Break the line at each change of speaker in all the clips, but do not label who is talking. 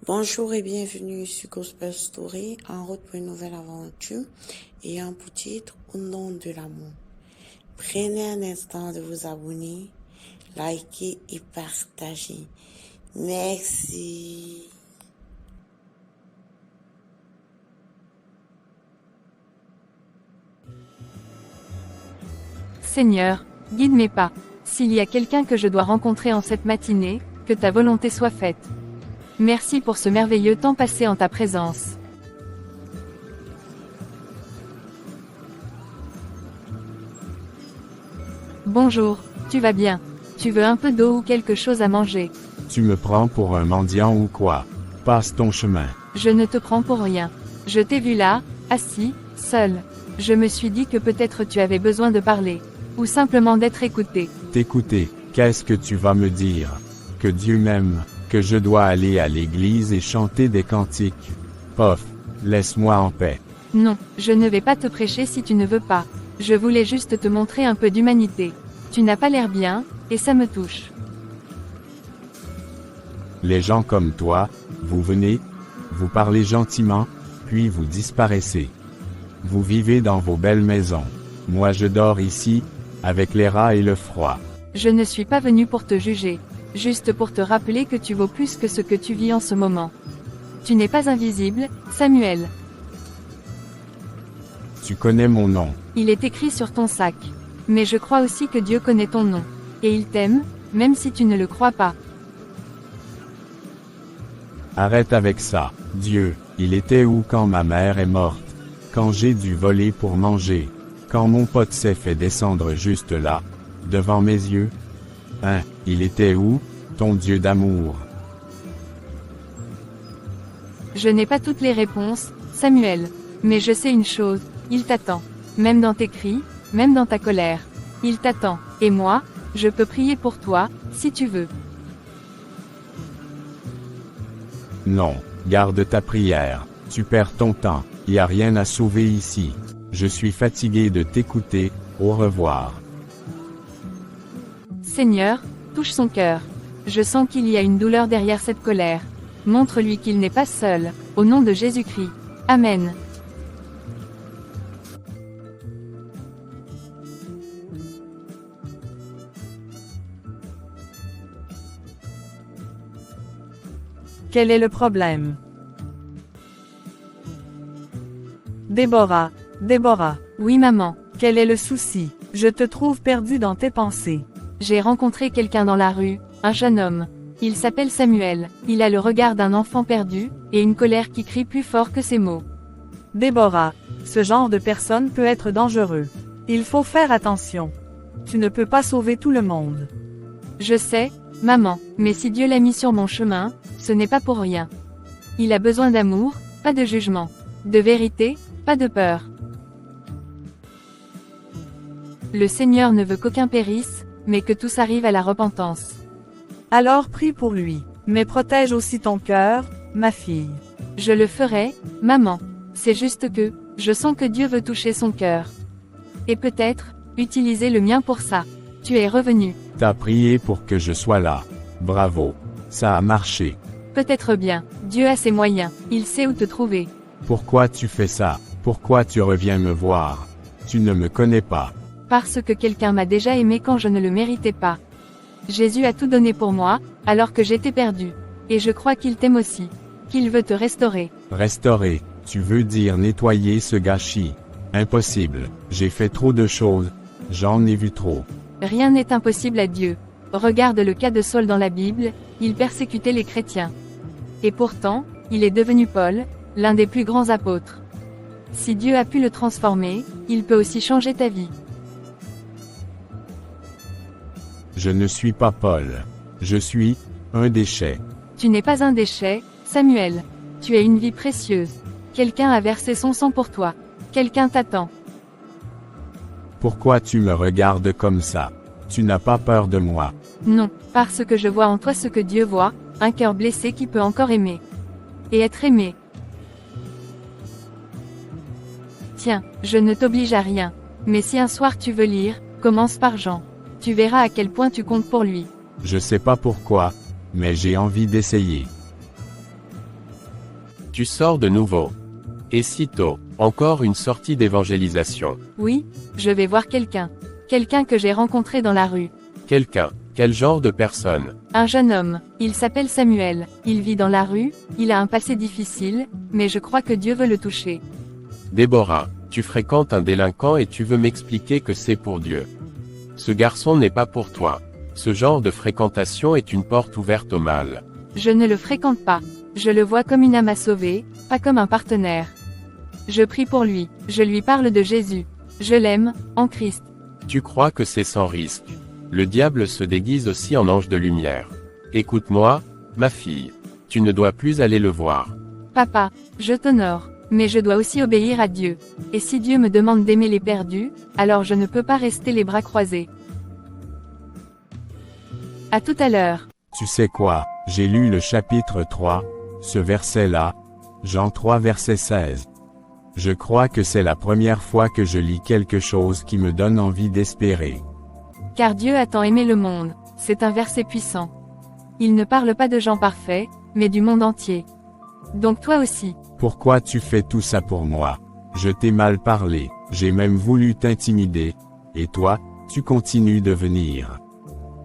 Bonjour et bienvenue sur Gospel Story, en route pour une nouvelle aventure ayant pour titre Au nom de l'amour. Prenez un instant de vous abonner, liker et partager. Merci.
Seigneur, guide mes pas. S'il y a quelqu'un que je dois rencontrer en cette matinée, que ta volonté soit faite. Merci pour ce merveilleux temps passé en ta présence. Bonjour, tu vas bien? Tu veux un peu d'eau ou quelque chose à manger?
Tu me prends pour un mendiant ou quoi? Passe ton chemin.
Je ne te prends pour rien. Je t'ai vu là, assis, seul. Je me suis dit que peut-être tu avais besoin de parler. Ou simplement d'être écouté.
T'écouter, qu'est-ce que tu vas me dire? Que Dieu m'aime, que je dois aller à l'église et chanter des cantiques. Pof, laisse-moi en paix.
Non, je ne vais pas te prêcher si tu ne veux pas. Je voulais juste te montrer un peu d'humanité. Tu n'as pas l'air bien, et ça me touche.
Les gens comme toi, vous venez, vous parlez gentiment, puis vous disparaissez. Vous vivez dans vos belles maisons. Moi je dors ici, avec les rats et le froid.
Je ne suis pas venu pour te juger. Juste pour te rappeler que tu vaux plus que ce que tu vis en ce moment. Tu n'es pas invisible, Samuel.
Tu connais mon nom.
Il est écrit sur ton sac. Mais je crois aussi que Dieu connaît ton nom. Et il t'aime, même si tu ne le crois pas.
Arrête avec ça. Dieu, il était où quand ma mère est morte? Quand j'ai dû voler pour manger? Quand mon pote s'est fait descendre juste là, devant mes yeux? Hein, il était où, ton Dieu d'amour?
Je n'ai pas toutes les réponses, Samuel. Mais je sais une chose, il t'attend. Même dans tes cris, même dans ta colère. Il t'attend. Et moi, je peux prier pour toi, si tu veux.
Non, garde ta prière. Tu perds ton temps, y a rien à sauver ici. Je suis fatigué de t'écouter, au revoir.
Seigneur, touche son cœur. Je sens qu'il y a une douleur derrière cette colère. Montre-lui qu'il n'est pas seul, au nom de Jésus-Christ. Amen.
Quel est le problème? Déborah,
Oui maman,
quel est le souci? Je te trouve perdu dans tes pensées.
j'ai rencontré quelqu'un dans la rue, un jeune homme. Il s'appelle Samuel, il a le regard d'un enfant perdu, et une colère qui crie plus fort que ses mots.
Déborah, ce genre de personne peut être dangereux. Il faut faire attention. Tu ne peux pas sauver tout le monde.
Je sais, maman, mais si Dieu l'a mis sur mon chemin, ce n'est pas pour rien. Il a besoin d'amour, pas de jugement. De vérité, pas de peur. Le Seigneur ne veut qu'aucun périsse, mais que tous arrivent à la repentance.
Alors prie pour lui. Mais protège aussi ton cœur, ma fille.
Je le ferai, maman. C'est juste que, je sens que Dieu veut toucher son cœur. Et peut-être, utiliser le mien pour ça. Tu es revenu.
T'as prié pour que je sois là. Bravo. Ça a marché.
Peut-être bien. Dieu a ses moyens. Il sait où te trouver.
Pourquoi tu fais ça? Pourquoi tu reviens me voir? Tu ne me connais pas.
Parce que quelqu'un m'a déjà aimé quand je ne le méritais pas. Jésus a tout donné pour moi, alors que j'étais perdu. Et je crois qu'il t'aime aussi. Qu'il veut te restaurer.
Restaurer, tu veux dire nettoyer ce gâchis. Impossible, j'ai fait trop de choses, j'en ai vu trop.
Rien n'est impossible à Dieu. Regarde le cas de Saul dans la Bible, il persécutait les chrétiens. Et pourtant, il est devenu Paul, l'un des plus grands apôtres. Si Dieu a pu le transformer, il peut aussi changer ta vie.
Je ne suis pas Paul. Je suis un déchet.
Tu n'es pas un déchet, Samuel. Tu as une vie précieuse. Quelqu'un a versé son sang pour toi. Quelqu'un t'attend.
Pourquoi tu me regardes comme ça? Tu n'as pas peur de moi.
Non, parce que je vois en toi ce que Dieu voit, un cœur blessé qui peut encore aimer. Et être aimé. Tiens, je ne t'oblige à rien. Mais si un soir tu veux lire, commence par Jean. Tu verras à quel point tu comptes pour lui.
Je sais pas pourquoi, mais j'ai envie d'essayer.
Tu sors de nouveau. Et sitôt, encore une sortie d'évangélisation.
Oui, je vais voir quelqu'un. Quelqu'un que j'ai rencontré dans la rue.
Quelqu'un. Quel genre de personne?
Un jeune homme. Il s'appelle Samuel. Il vit dans la rue, il a un passé difficile, mais je crois que Dieu veut le toucher.
Déborah, tu fréquentes un délinquant et tu veux m'expliquer que c'est pour Dieu. Ce garçon n'est pas pour toi. Ce genre de fréquentation est une porte ouverte au mal.
Je ne le fréquente pas. Je le vois comme une âme à sauver, pas comme un partenaire. Je prie pour lui, je lui parle de Jésus. Je l'aime, en Christ.
Tu crois que c'est sans risque. Le diable se déguise aussi en ange de lumière. Écoute-moi, ma fille. Tu ne dois plus aller le voir.
Papa, je t'honore, mais je dois aussi obéir à Dieu. Et si Dieu me demande d'aimer les perdus, alors je ne peux pas rester les bras croisés. À tout à l'heure.
Tu sais quoi, j'ai lu le chapitre 3, ce verset-là, Jean 3 verset 16. Je crois que c'est la première fois que je lis quelque chose qui me donne envie d'espérer.
Car Dieu a tant aimé le monde, c'est un verset puissant. Il ne parle pas de gens parfaits, mais du monde entier. Donc toi aussi.
Pourquoi tu fais tout ça pour moi? Je t'ai mal parlé, j'ai même voulu t'intimider. Et toi, tu continues de venir.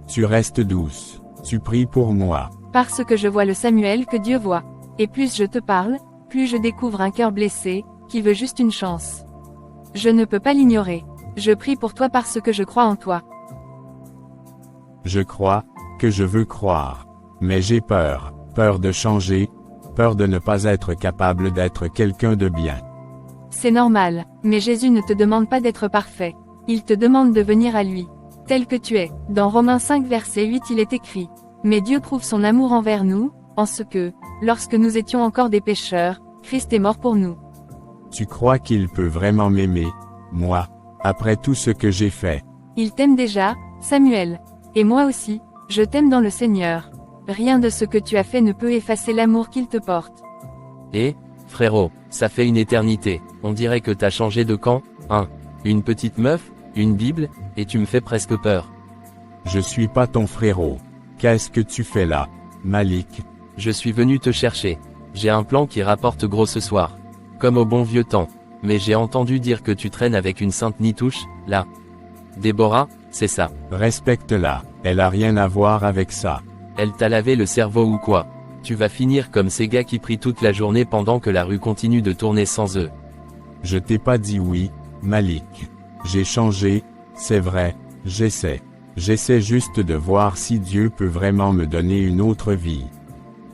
Tu restes douce, tu pries pour moi.
Parce que je vois le Samuel que Dieu voit. Et plus je te parle, plus je découvre un cœur blessé, qui veut juste une chance. Je ne peux pas l'ignorer. Je prie pour toi parce que je crois en toi.
Je crois, que je veux croire. Mais j'ai peur, peur de changer, peur de ne pas être capable d'être quelqu'un de bien.
C'est normal, mais Jésus ne te demande pas d'être parfait. Il te demande de venir à lui. Tel que tu es. Dans Romains 5 verset 8 il est écrit. Mais Dieu prouve son amour envers nous, en ce que, lorsque nous étions encore des pécheurs, Christ est mort pour nous.
Tu crois qu'il peut vraiment m'aimer, moi, après tout ce que j'ai fait?
Il t'aime déjà, Samuel. Et moi aussi, je t'aime dans le Seigneur. Rien de ce que tu as fait ne peut effacer l'amour qu'il te porte.
Et, frérot, ça fait une éternité, on dirait que t'as changé de camp, hein. Une petite meuf, une Bible, et tu me fais presque peur.
Je suis pas ton frérot. Qu'est-ce que tu fais là, Malik?
Je suis venu te chercher. J'ai un plan qui rapporte gros ce soir. Comme au bon vieux temps. Mais j'ai entendu dire que tu traînes avec une sainte nitouche, là. Déborah, c'est ça.
Respecte-la, elle a rien à voir avec ça.
Elle t'a lavé le cerveau ou quoi? Tu vas finir comme ces gars qui prient toute la journée pendant que la rue continue de tourner sans eux.
Je t'ai pas dit oui, Malik. J'ai changé, c'est vrai, j'essaie. J'essaie juste de voir si Dieu peut vraiment me donner une autre vie.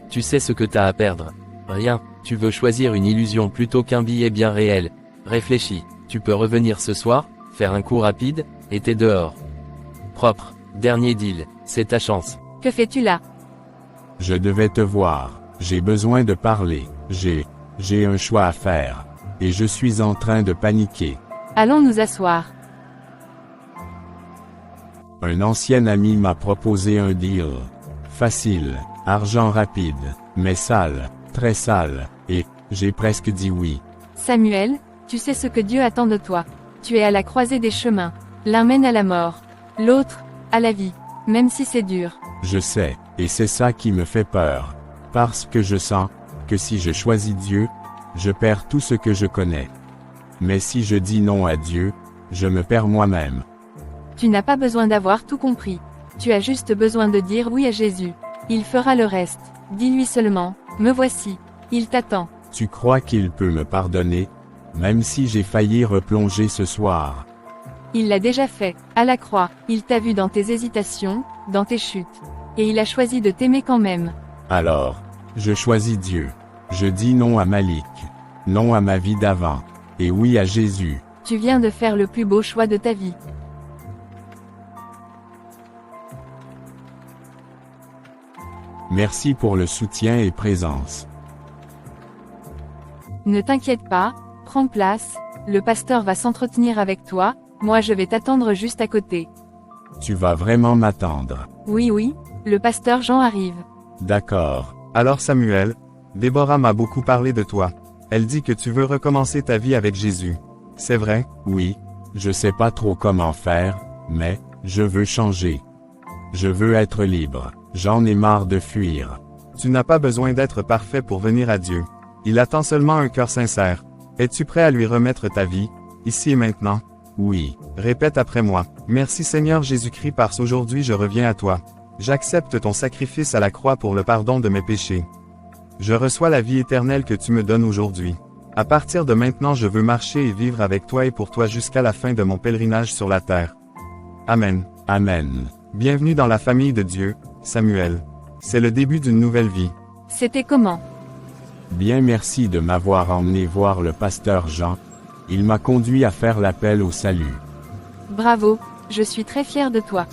Tu sais ce que t'as à perdre. Rien, tu veux choisir une illusion plutôt qu'un billet bien réel. Réfléchis, tu peux revenir ce soir, faire un coup rapide, et t'es dehors. Propre, dernier deal, c'est ta chance.
Que fais-tu là?
Je devais te voir, j'ai besoin de parler, j'ai un choix à faire. Et je suis en train de paniquer.
Allons nous asseoir.
Un ancien ami m'a proposé un deal. Facile, argent rapide, mais sale, très sale, et j'ai presque dit oui.
Samuel, tu sais ce que Dieu attend de toi. Tu es à la croisée des chemins. L'un mène à la mort, l'autre, à la vie, même si c'est dur.
Je sais, et c'est ça qui me fait peur. Parce que je sens, que si je choisis Dieu, je perds tout ce que je connais. Mais si je dis non à Dieu, je me perds moi-même.
Tu n'as pas besoin d'avoir tout compris. Tu as juste besoin de dire oui à Jésus. Il fera le reste. Dis-lui seulement, me voici. Il t'attend.
Tu crois qu'il peut me pardonner, même si j'ai failli replonger ce soir?
Il l'a déjà fait, à la croix. Il t'a vu dans tes hésitations, dans tes chutes. Et il a choisi de t'aimer quand même.
Alors, je choisis Dieu. Je dis non à Malik. Non à ma vie d'avant. Et oui à Jésus.
Tu viens de faire le plus beau choix de ta vie.
Merci pour le soutien et présence.
Ne t'inquiète pas, prends place, le pasteur va s'entretenir avec toi, moi je vais t'attendre juste à côté.
Tu vas vraiment m'attendre.
Oui, le pasteur Jean arrive.
D'accord.
Alors Samuel, Déborah m'a beaucoup parlé de toi. Elle dit que tu veux recommencer ta vie avec Jésus. C'est vrai?
Oui, je sais pas trop comment faire, mais, je veux changer. Je veux être libre, j'en ai marre de fuir.
Tu n'as pas besoin d'être parfait pour venir à Dieu. Il attend seulement un cœur sincère. Es-tu prêt à lui remettre ta vie, ici et maintenant?
Oui.
Répète après moi. Merci Seigneur Jésus-Christ parce qu'aujourd'hui je reviens à toi. J'accepte ton sacrifice à la croix pour le pardon de mes péchés. Je reçois la vie éternelle que tu me donnes aujourd'hui. À partir de maintenant je veux marcher et vivre avec toi et pour toi jusqu'à la fin de mon pèlerinage sur la terre. Amen.
Amen.
Bienvenue dans la famille de Dieu, Samuel. C'est le début d'une nouvelle vie.
C'était comment?
Bien, merci de m'avoir emmené voir le pasteur Jean. Il m'a conduit à faire l'appel au salut.
Bravo, je suis très fier de toi.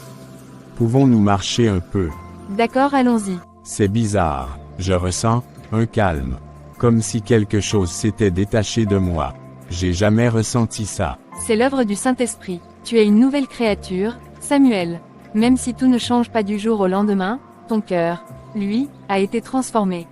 Pouvons-nous marcher un peu?
D'accord, allons-y.
C'est bizarre. Je ressens un calme. Comme si quelque chose s'était détaché de moi. J'ai jamais ressenti ça.
C'est l'œuvre du Saint-Esprit. Tu es une nouvelle créature, Samuel. Même si tout ne change pas du jour au lendemain, ton cœur, lui, a été transformé.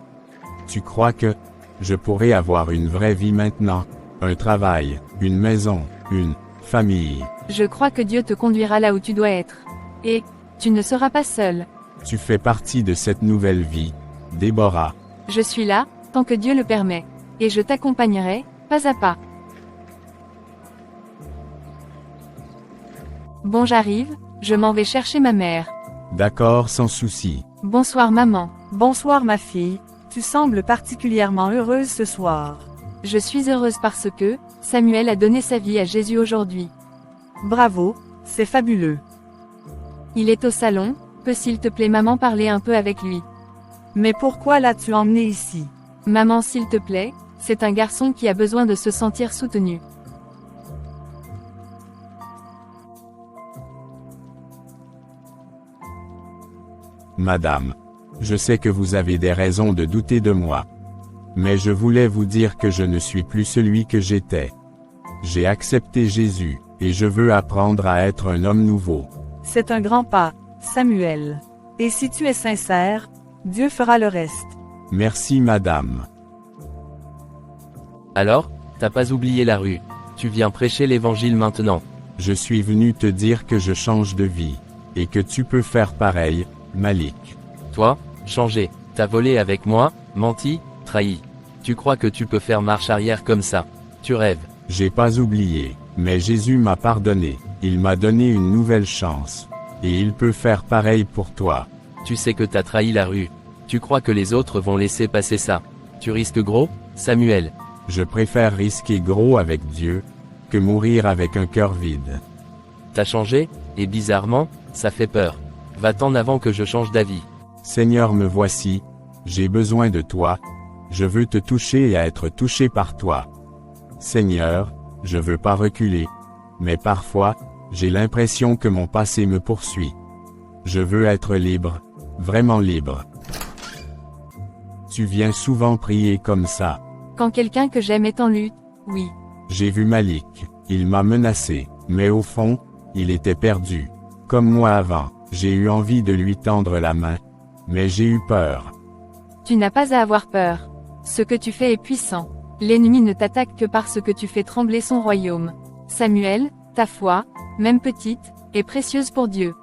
Tu crois que je pourrais avoir une vraie vie maintenant? Un travail, une maison, une famille.
Je crois que Dieu te conduira là où tu dois être. Et, tu ne seras pas seul.
Tu fais partie de cette nouvelle vie, Déborah.
Je suis là, tant que Dieu le permet. Et je t'accompagnerai, pas à pas. Bon, j'arrive, je m'en vais chercher ma mère.
D'accord, sans souci.
Bonsoir maman.
Bonsoir ma fille, tu sembles particulièrement heureuse ce soir.
Je suis heureuse parce que, Samuel a donné sa vie à Jésus aujourd'hui.
Bravo, c'est fabuleux.
Il est au salon, peut s'il te plaît maman parler un peu avec lui.
Mais pourquoi l'as-tu emmené ici?
Maman s'il te plaît, c'est un garçon qui a besoin de se sentir soutenu.
Madame. Je sais que vous avez des raisons de douter de moi. Mais je voulais vous dire que je ne suis plus celui que j'étais. J'ai accepté Jésus, et je veux apprendre à être un homme nouveau.
C'est un grand pas, Samuel. Et si tu es sincère, Dieu fera le reste.
Merci madame.
Alors, t'as pas oublié la rue. Tu viens prêcher l'évangile maintenant.
Je suis venu te dire que je change de vie. Et que tu peux faire pareil, Malik.
Toi, changé. T'as volé avec moi, menti, trahi. Tu crois que tu peux faire marche arrière comme ça? Tu rêves.
J'ai pas oublié, mais Jésus m'a pardonné. Il m'a donné une nouvelle chance. Et il peut faire pareil pour toi.
Tu sais que t'as trahi la rue. Tu crois que les autres vont laisser passer ça? Tu risques gros, Samuel.
Je préfère risquer gros avec Dieu, que mourir avec un cœur vide.
T'as changé, et bizarrement, ça fait peur. Va-t'en avant que je change d'avis.
Seigneur, me voici. J'ai besoin de toi. Je veux te toucher et être touché par toi. Seigneur, je veux pas reculer. Mais parfois, j'ai l'impression que mon passé me poursuit. Je veux être libre. Vraiment libre. Tu viens souvent prier comme ça.
Quand quelqu'un que j'aime est en lutte, oui.
J'ai vu Malik. Il m'a menacé. Mais au fond, il était perdu. Comme moi avant, j'ai eu envie de lui tendre la main. Mais j'ai eu peur.
Tu n'as pas à avoir peur. Ce que tu fais est puissant. L'ennemi ne t'attaque que parce que tu fais trembler son royaume. Samuel, ta foi, même petite, est précieuse pour Dieu.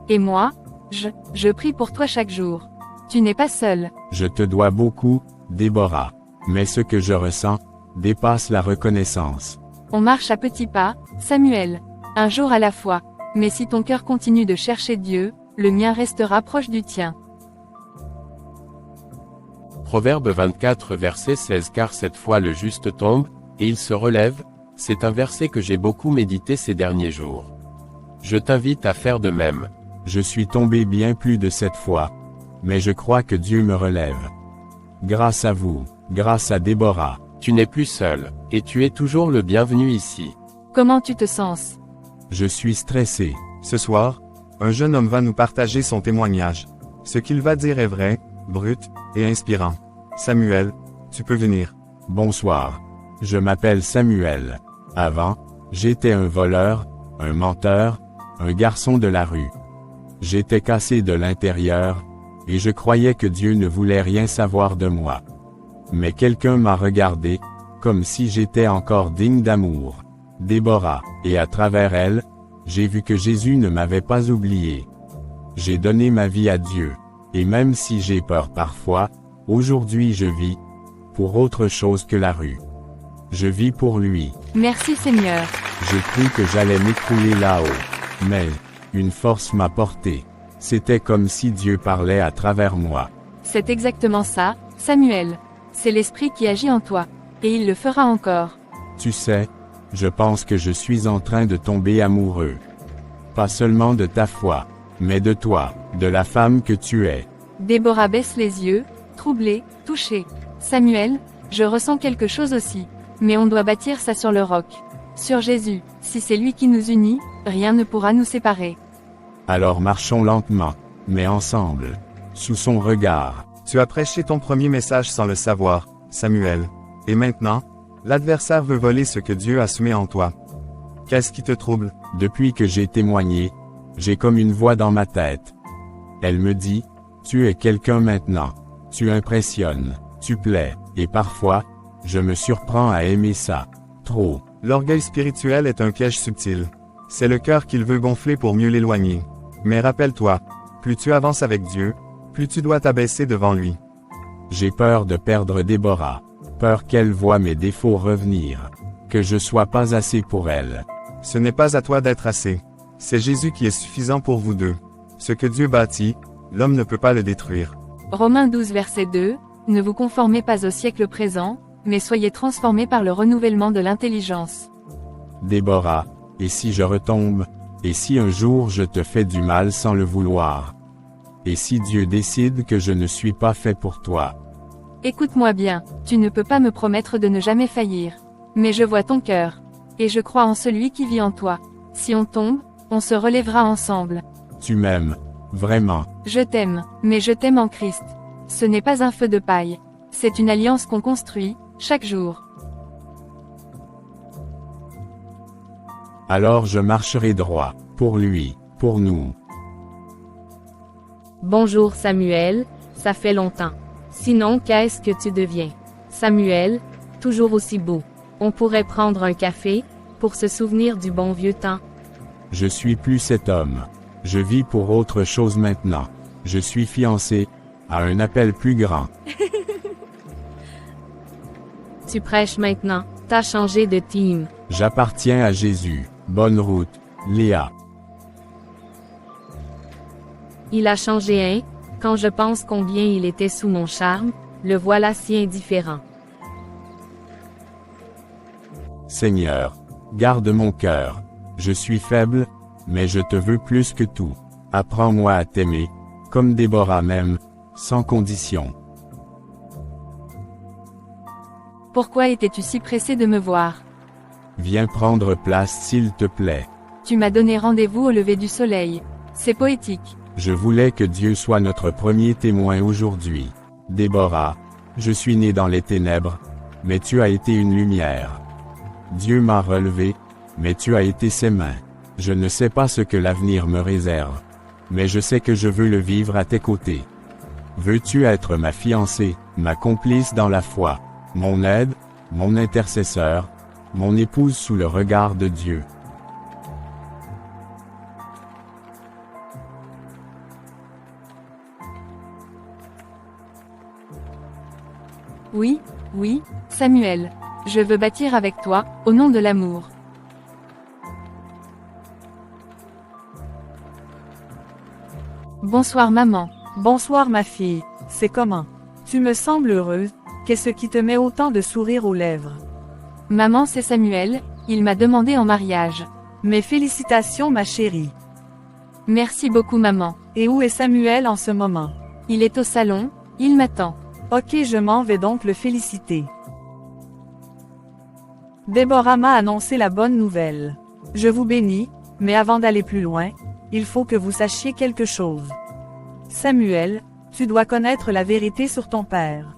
Et moi, je prie pour toi chaque jour. Tu n'es pas seul.
Je te dois beaucoup, Déborah. Mais ce que je ressens, dépasse la reconnaissance.
On marche à petits pas, Samuel. Un jour à la fois. Mais si ton cœur continue de chercher Dieu, le mien restera proche du tien.
Proverbe 24 verset 16 car cette fois le juste tombe, et il se relève, c'est un verset que j'ai beaucoup médité ces derniers jours. Je t'invite à faire de même.
Je suis tombé bien plus de 7 fois. Mais je crois que Dieu me relève. Grâce à vous, grâce à Déborah.
Tu n'es plus seul, et tu es toujours le bienvenu ici.
Comment tu te sens?
Je suis stressé.
Ce soir, un jeune homme va nous partager son témoignage. Ce qu'il va dire est vrai, brut, et inspirant. Samuel, tu peux venir.
Bonsoir. Je m'appelle Samuel. Avant, j'étais un voleur, un menteur, un garçon de la rue. J'étais cassé de l'intérieur, et je croyais que Dieu ne voulait rien savoir de moi. Mais quelqu'un m'a regardé, comme si j'étais encore digne d'amour. Déborah, et à travers elle, j'ai vu que Jésus ne m'avait pas oublié. J'ai donné ma vie à Dieu, et même si j'ai peur parfois, aujourd'hui je vis, pour autre chose que la rue. Je vis pour lui.
Merci Seigneur.
J'ai cru que j'allais m'écrouler là-haut. Mais, une force m'a porté. C'était comme si Dieu parlait à travers moi.
C'est exactement ça, Samuel. C'est l'Esprit qui agit en toi. Et il le fera encore.
Tu sais, je pense que je suis en train de tomber amoureux. Pas seulement de ta foi, mais de toi, de la femme que tu es.
Déborah baisse les yeux, troublée, touchée. Samuel, je ressens quelque chose aussi. Mais on doit bâtir ça sur le roc. Sur Jésus. Si c'est lui qui nous unit, rien ne pourra nous séparer.
Alors marchons lentement, mais ensemble. Sous son regard.
Tu as prêché ton premier message sans le savoir, Samuel. Et maintenant, l'adversaire veut voler ce que Dieu a semé en toi. Qu'est-ce qui te trouble?
Depuis que j'ai témoigné, j'ai comme une voix dans ma tête. Elle me dit, tu es quelqu'un maintenant. Tu impressionnes, tu plais, et parfois, je me surprends à aimer ça. Trop.
L'orgueil spirituel est un piège subtil. C'est le cœur qu'il veut gonfler pour mieux l'éloigner. Mais rappelle-toi, plus tu avances avec Dieu, plus tu dois t'abaisser devant lui.
J'ai peur de perdre Déborah. Peur qu'elle voie mes défauts revenir. Que je sois pas assez pour elle.
Ce n'est pas à toi d'être assez. C'est Jésus qui est suffisant pour vous deux. Ce que Dieu bâtit, l'homme ne peut pas le détruire.
Romains 12 verset 2, ne vous conformez pas au siècle présent, mais soyez transformés par le renouvellement de l'intelligence.
Déborah, et si je retombe, et si un jour je te fais du mal sans le vouloir? Et si Dieu décide que je ne suis pas fait pour toi?
Écoute-moi bien, tu ne peux pas me promettre de ne jamais faillir. Mais je vois ton cœur. Et je crois en celui qui vit en toi. Si on tombe, on se relèvera ensemble.
Tu m'aimes, vraiment.
Je t'aime, mais je t'aime en Christ. Ce n'est pas un feu de paille. C'est une alliance qu'on construit, chaque jour.
Alors je marcherai droit, pour lui, pour nous.
Bonjour Samuel, ça fait longtemps. Sinon qu'est-ce que tu deviens? Samuel, toujours aussi beau. On pourrait prendre un café, pour se souvenir du bon vieux temps.
Je suis plus cet homme. Je vis pour autre chose maintenant. Je suis fiancé, à un appel plus grand.
Tu prêches maintenant, t'as changé de team.
J'appartiens à Jésus. Bonne route, Léa.
Il a changé hein? Quand je pense combien il était sous mon charme, le voilà si indifférent.
Seigneur, garde mon cœur. Je suis faible, mais je te veux plus que tout. Apprends-moi à t'aimer, comme Déborah m'aime, sans condition.
Pourquoi étais-tu si pressé de me voir?
Viens prendre place s'il te plaît.
Tu m'as donné rendez-vous au lever du soleil. C'est poétique.
Je voulais que Dieu soit notre premier témoin aujourd'hui. Déborah, je suis né dans les ténèbres, mais tu as été une lumière. Dieu m'a relevé, mais tu as été ses mains. Je ne sais pas ce que l'avenir me réserve, mais je sais que je veux le vivre à tes côtés. Veux-tu être ma fiancée, ma complice dans la foi, mon aide, mon intercesseur, mon épouse sous le regard de Dieu?
Oui, oui, Samuel. Je veux bâtir avec toi, au nom de l'amour. Bonsoir maman.
Bonsoir ma fille, c'est comment? Tu me sembles heureuse, qu'est-ce qui te met autant de sourire aux lèvres?
Maman, c'est Samuel, il m'a demandé en mariage.
Mes félicitations ma chérie.
Merci beaucoup maman.
Et où est Samuel en ce moment?
Il est au salon, il m'attend.
Ok, je m'en vais donc le féliciter. Déborah m'a annoncé la bonne nouvelle. Je vous bénis, mais avant d'aller plus loin, il faut que vous sachiez quelque chose. Samuel, tu dois connaître la vérité sur ton père.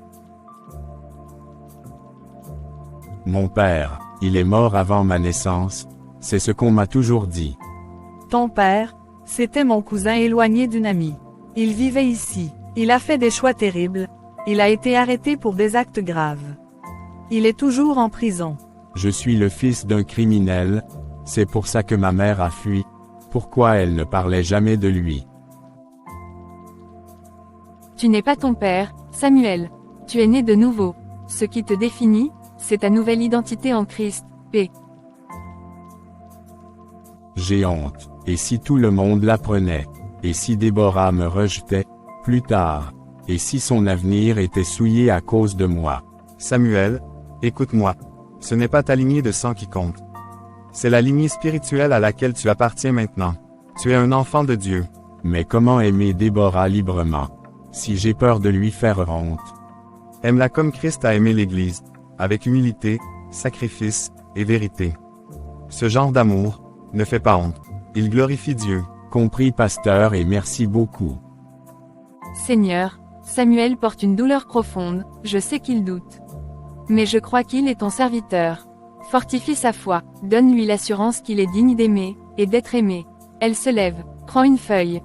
Mon père, il est mort avant ma naissance, c'est ce qu'on m'a toujours dit.
Ton père, c'était mon cousin éloigné d'une amie. Il vivait ici. Il a fait des choix terribles. Il a été arrêté pour des actes graves. Il est toujours en prison.
Je suis le fils d'un criminel, c'est pour ça que ma mère a fui. Pourquoi elle ne parlait jamais de lui?
Tu n'es pas ton père, Samuel. Tu es né de nouveau. Ce qui te définit, c'est ta nouvelle identité en Christ. P.
J'ai honte. Et si tout le monde l'apprenait? Et si Déborah me rejetait? Plus tard. Et si son avenir était souillé à cause de moi?
Samuel, écoute-moi. Ce n'est pas ta lignée de sang qui compte. C'est la lignée spirituelle à laquelle tu appartiens maintenant. Tu es un enfant de Dieu.
Mais comment aimer Déborah librement? Si j'ai peur de lui faire honte.
Aime-la comme Christ a aimé l'Église, avec humilité, sacrifice, et vérité. Ce genre d'amour ne fait pas honte. Il glorifie Dieu.
Compris, pasteur, et merci beaucoup.
Seigneur, Samuel porte une douleur profonde, je sais qu'il doute. Mais je crois qu'il est ton serviteur. Fortifie sa foi, donne-lui l'assurance qu'il est digne d'aimer, et d'être aimé. Elle se lève, prend une feuille,